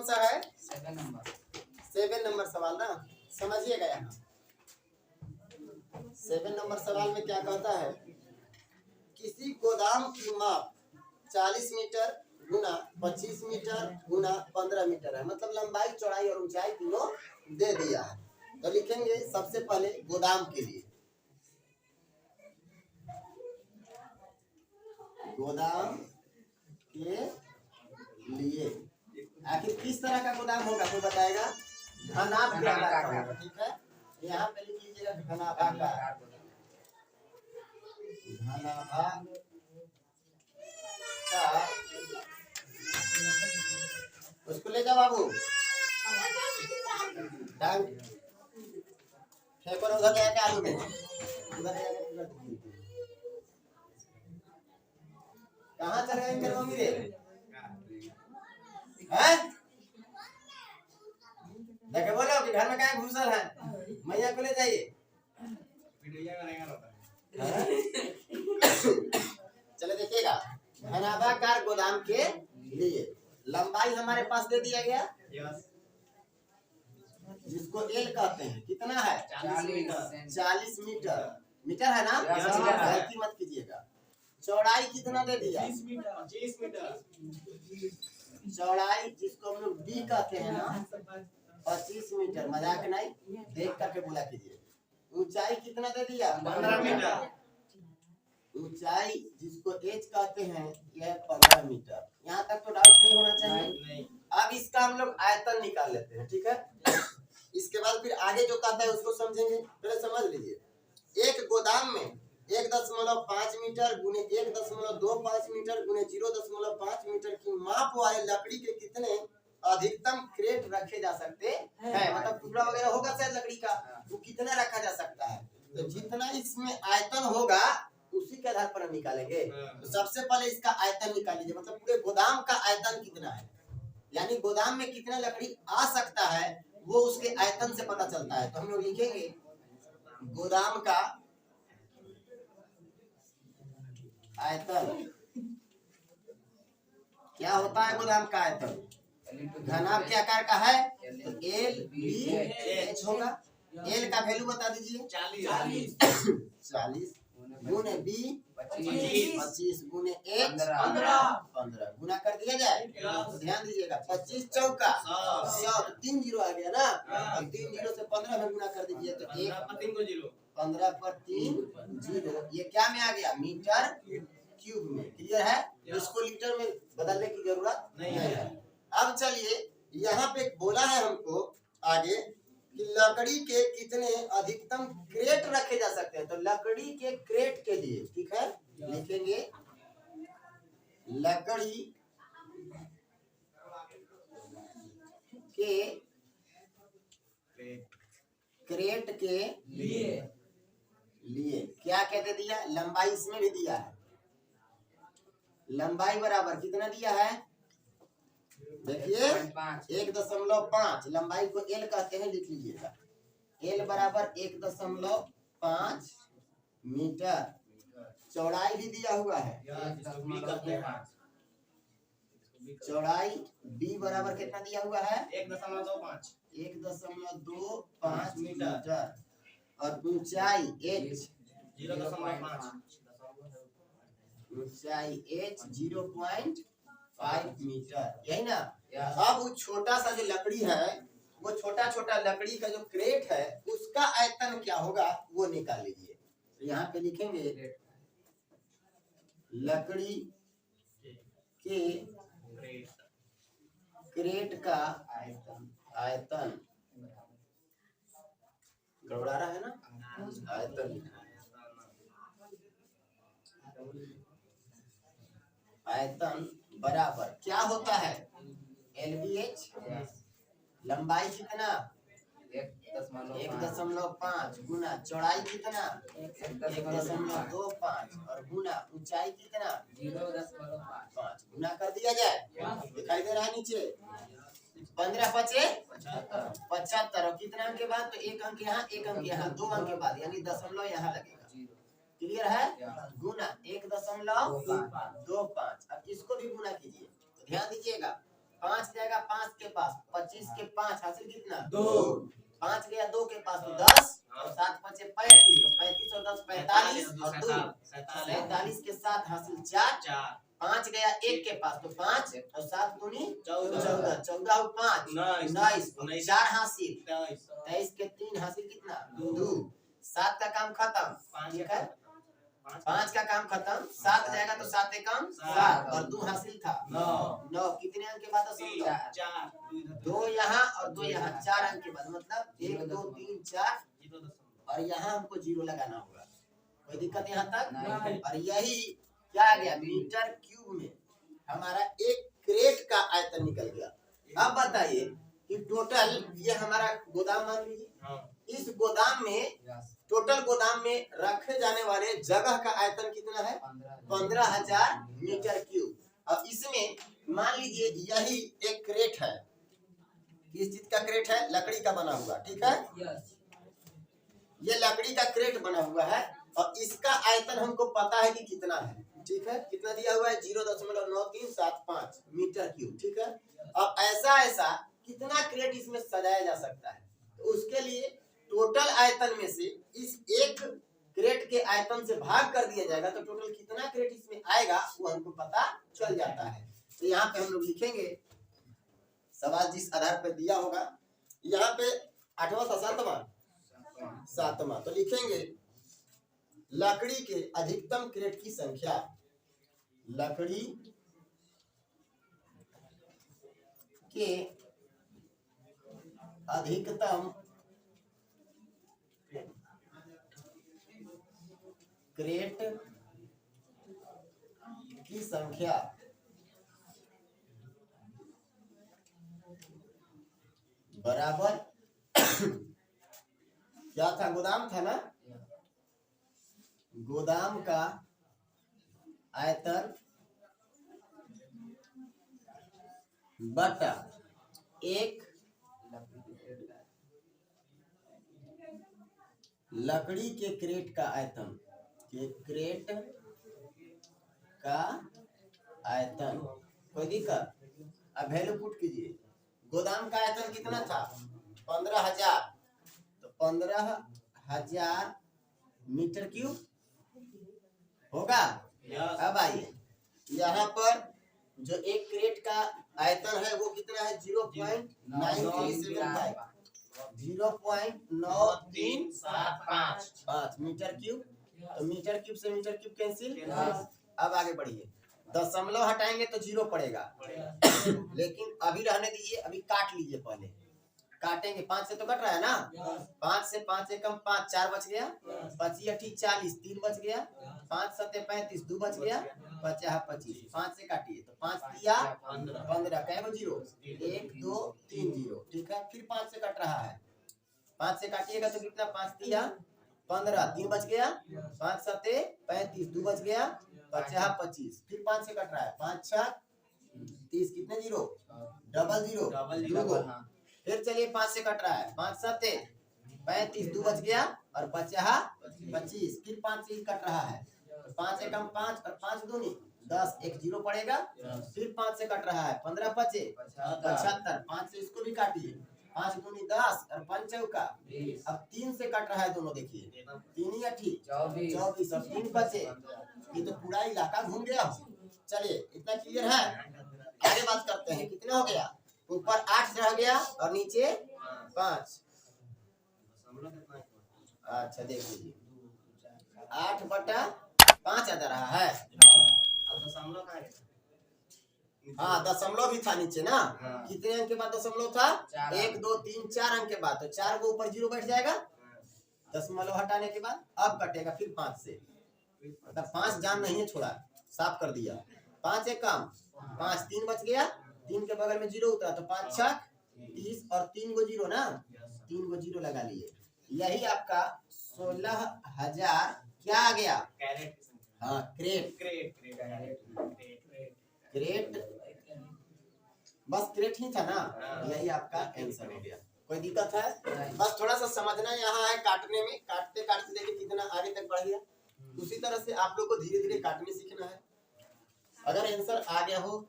सा है? 7 number. 7 number सवाल ना, समझिएगा। यहाँ 7 नंबर सवाल में क्या कहता है, किसी गोदाम की माप 40 मीटर गुना 25 मीटर गुना 15 मीटर है, मतलब लंबाई चौड़ाई और ऊंचाई तीनों दे दिया है। तो लिखेंगे सबसे पहले गोदाम के लिए, गोदाम के लिए आखिर किस तरह का गोदाम होगा कोई बताएगा? घनाभाग का होगा, ठीक है। यहाँ पे लिख लीजिएगा घनाभाग का, घनाभाग का। उसको ले जाओ बाबू, डाल फेंको ना उधर जाके आलू में, उधर जाके कहाँ चले गए इनके मम्मी रे? हैं? देखे बोलो कि घर में कहाँ घुसल है, मैया को ले जाइए। चले देखिएगा, घनाभागाकार गोदाम के लिए लंबाई हमारे पास दे दिया गया, जिसको एल कहते हैं, कितना है? 40 मीटर। मीटर है ना, गलती मत कीजिएगा। चौड़ाई कितना दे दिया? 25 मीटर। चौड़ाई जिसको हम लोग डी कहते हैं ना, 25 मीटर, मजाक नहीं, देख करके बोला कीजिए। ऊंचाई कितना दे दिया? 15 मीटर। ऊंचाई जिसको एच कहते हैं, यह 15 मीटर। यहाँ तक तो डाउट नहीं होना चाहिए। नहीं। अब इसका हम लोग आयतन निकाल लेते हैं, ठीक है। इसके बाद फिर आगे जो कहता है उसको समझेंगे। पहले समझ लीजिए, एक गोदाम में 1.5 मीटर गुने 1.25 मीटर गुने 0.5 मीटर की माप वाले लकड़ी के कितने अधिकतम क्रेट रखे जा सकते हैं, मतलब टुकड़ा वगैरह होगा शायद लकड़ी का, वो कितना रखा जा सकता है। तो जितना इसमें आयतन होगा उसी के आधार पर हम निकालेंगे। तो सबसे पहले इसका आयतन निकाल लीजिए, मतलब पूरे गोदाम का आयतन कितना है, यानी गोदाम में कितना लकड़ी आ सकता है वो उसके आयतन से पता चलता है। तो हम लोग लिखेंगे गोदाम का आयतन। क्या होता है गोदाम का आयतन? घनाभ के आकार का है तो एल बी एच होगा। एल का वैल्यू बता दीजिए, 40 गुने बी 25 गुने एच 15 गुना कर दिया जाए। तो ध्यान दीजिएगा, 25 चौका 100, 3 जीरो आ गया ना, और 3 जीरो से 15 में गुना कर दीजिए तो 15 पर 3 जीरो, ये क्या में आ गया? मीटर क्यूब में। क्लियर है? इसको लीटर में बदलने की जरूरत नहीं है। अब चलिए, यहाँ पे बोला है हमको आगे कि लकड़ी के कितने अधिकतम क्रेट रखे जा सकते हैं। तो लकड़ी के क्रेट के लिए, ठीक है, लिखेंगे लकड़ी के क्रेट के लिए क्या क्या दे दिया? लंबाई इसमें भी दिया है। लंबाई बराबर कितना दिया है? देखिए 1.5। लंबाई को एल कहते हैं, लिख लीजिएगा। एल बराबर 1.5 मीटर। चौड़ाई भी दिया हुआ है, चौड़ाई बी बराबर कितना दिया हुआ है? 1.25 मीटर। और ऊंचाई एच 0.5, ऊंचाई एच 0.5 मीटर, यही ना। अब वो छोटा सा जो लकड़ी है, वो छोटा छोटा लकड़ी का जो क्रेट है उसका आयतन क्या होगा वो निकाल लीजिए। तो यहाँ पे लिखेंगे लकड़ी के क्रेट का आयतन गड़बड़ा रहा है ना, आयतन आयतन बराबर क्या होता है? LBH। लंबाई कितना? 1.5 गुना चौड़ाई कितना? 1.25 और गुना ऊंचाई कितना? 0.5 गुना कर दिया जाए। दिखाई दे रहा है नीचे? 15 पचे 75 और कितना अंक के बाद? तो एक अंक यहाँ, एक अंक यहाँ, 2 अंक के बाद, यानी दशमलव यहाँ लगेगा। क्लियर है? गुना 1.25। अब इसको भी गुना कीजिए। तो ध्यान दीजिएगा, 5 जाएगा 5 के पास, 25 के 5 हासिल कितना 2, 5 गया 2 के पास तो 10 और 7 5 35, 35 और 10 45 और 2 47 के साथ हासिल 4, 5 गया 1 के पास तो 5 और 7 दूनी 14, 14 और 5 19, 4 हासिल 23 के 3 हासिल कितना 2, 7 का काम खत्म, ठीक है 5 का काम खत्म, 7 जाएगा तो 7 एकम 7 और 2 हासिल था 9, कितने अंक के बाद 2 यहाँ और 2 यहाँ, 4 अंक के बाद मतलब 1 2 3 4 और यहाँ हमको 0 लगाना होगा, कोई दिक्कत यहाँ तक। और यही क्या आ गया मीटर क्यूब में हमारा एक क्रेट का आयतन निकल गया। अब बताइए कि टोटल ये हमारा गोदाम मान लीजिए, इस गोदाम में टोटल गोदाम में रखे जाने वाले जगह का आयतन कितना है 15,000 मीटर क्यूब। अब इसमें मान लीजिए यही एक क्रेट है, किस चीज का क्रेट है लकड़ी का बना हुआ, ठीक है ये लकड़ी का क्रेट बना हुआ है और इसका आयतन हमको पता है कि कितना है, ठीक है कितना दिया हुआ है 0.9375 मीटर क्यूब, ठीक है। अब ऐसा कितना क्रेट इसमें सजाया जा सकता है, तो उसके लिए टोटल आयतन में से इस एक क्रेट के आयतन से भाग कर दिया जाएगा तो टोटल कितना क्रेट इसमें आएगा वो हमको पता चल जाता है। तो यहाँ पे हम लोग लिखेंगे सवाल जिस आधार पर दिया होगा, यहाँ पे 8वां था 7वां, तो लिखेंगे लकड़ी के अधिकतम क्रेट की संख्या, लकड़ी के अधिकतम क्रेट की संख्या बराबर क्या था गोदाम था ना, गोदाम का आयतन बटा एक लकड़ी के क्रेट का आयतन, के क्रेट का आयतन, कोई दिक्कत। अब वैल्यू पुट कीजिए, गोदाम का आयतन कितना था 15,000, तो 15,000 मीटर क्यूब होगा। अब आइए यहाँ पर जो एक क्रेट का आयतन है वो कितना है 0.9375 0.9375 मीटर क्यूब, तो मीटर क्यूब से मीटर क्यूब कैंसिल। अब आगे बढ़िए, दशमलव हटाएंगे तो 0 पड़ेगा लेकिन अभी रहने दीजिए, अभी काट लीजिए, पहले काटेंगे 5 से तो कट रहा है ना, 5 से 5 एकम 5, 4 बच गया, 5 × 40 3 बच गया, 5 × 7 35 2 बच गया, 5 25, 5 से काटिए तो 5 × 15 कै गो 0 1 2 3 0, ठीक है। फिर 5 से कट रहा है, 5 से काटिएगा तो कितना 5 × 15 3 बच गया, 5 × 7 35 2 बच गया, 5 25, फिर 5 से कट रहा है 5 6 30, कितने 0 डबल 0 फिर चलिए 5 से कट रहा है, 5 7 35 2 बच गया और 5 25, फिर 5 से कट रहा है, 5 एकम 5 और 5 दूनी 10, एक 0 पड़ेगा, फिर 5 से कट रहा है 15 5 75, 5 से इसको भी काटिए, 5 दूनी 10 और 5 चौका, अब 3 से कट रहा है दोनों, देखिए 3 या ठीक 24 और 3 बचे, ये तो पूरा इलाका घूम गया। चलिए इतना क्लियर है, आगे बात करते हैं, कितना हो गया, ऊपर 8 रह गया और नीचे 5, अच्छा देख लीजिए 8/5 आता रहा है, हाँ दशमलव भी था नीचे ना, कितने अंक के बाद दशमलव था 1 2 3 4 अंक के बाद, तो 4 को ऊपर 0 बैठ जाएगा, दशमलव हटाने के बाद अब कटेगा फिर 5 से, मतलब 5 जान नहीं है छोड़ा, साफ कर दिया, 5 एक काम 5 3 बच गया, 3 के बगल में 0 उतरा तो 5 6 30 और 3 गो 0 ना, 3 गो 0 लगा लिए, यही आपका 16,000 क्या आ गया, हाँ क्रेट, बस क्रेट ही था ना, यही आपका आंसर हो गया। कोई दिक्कत है, बस थोड़ा सा समझना यहाँ है, काटने में, काटते काटते देखिए कितना आगे तक बढ़ गया। उसी तरह से आप लोग को धीरे धीरे काटने सीखना है, अगर आंसर आ गया हो